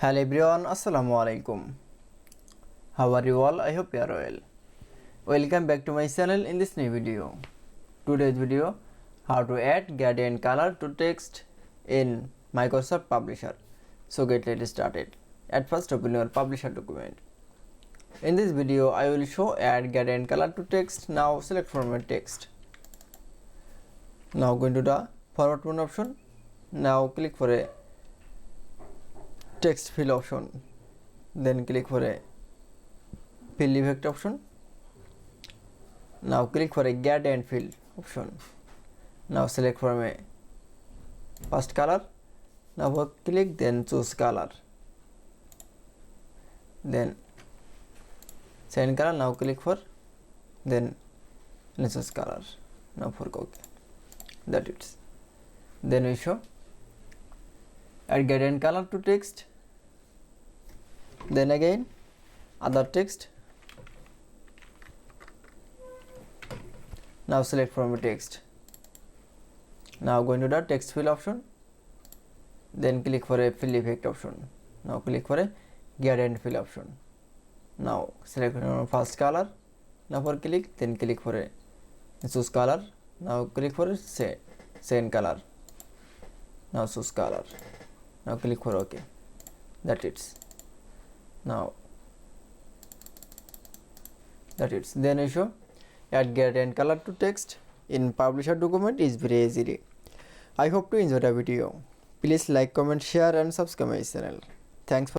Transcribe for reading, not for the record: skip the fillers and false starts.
Hello everyone, Assalamu alaikum. How are you all? I hope you are well. Welcome back to my channel in this new video. Today's video, how to add gradient color to text in Microsoft Publisher. So let's started. At first open your Publisher document. In this video, I will show add gradient color to text. Now select from your text. Now go into the format one option. Now click for a text fill option, then click for a fill effect option. Now click for a gradient fill option. Now select from a first color. Now click, then choose color, then second color. Now click for, then choose color. Now for OK. That it's. Then we show add gradient color to text, then again other text. Now select from a text. Now go into the text fill option, then click for a fill effect option. Now click for a gradient fill option. Now select from first color. Now for click, then click for a choose color. Now click for a second color. Now choose color. Now click for OK. That it's. Now that it's. Then we show add gradient color to text in Publisher document is very easy. I hope to enjoy the video. Please like, comment, share and subscribe my channel. Thanks for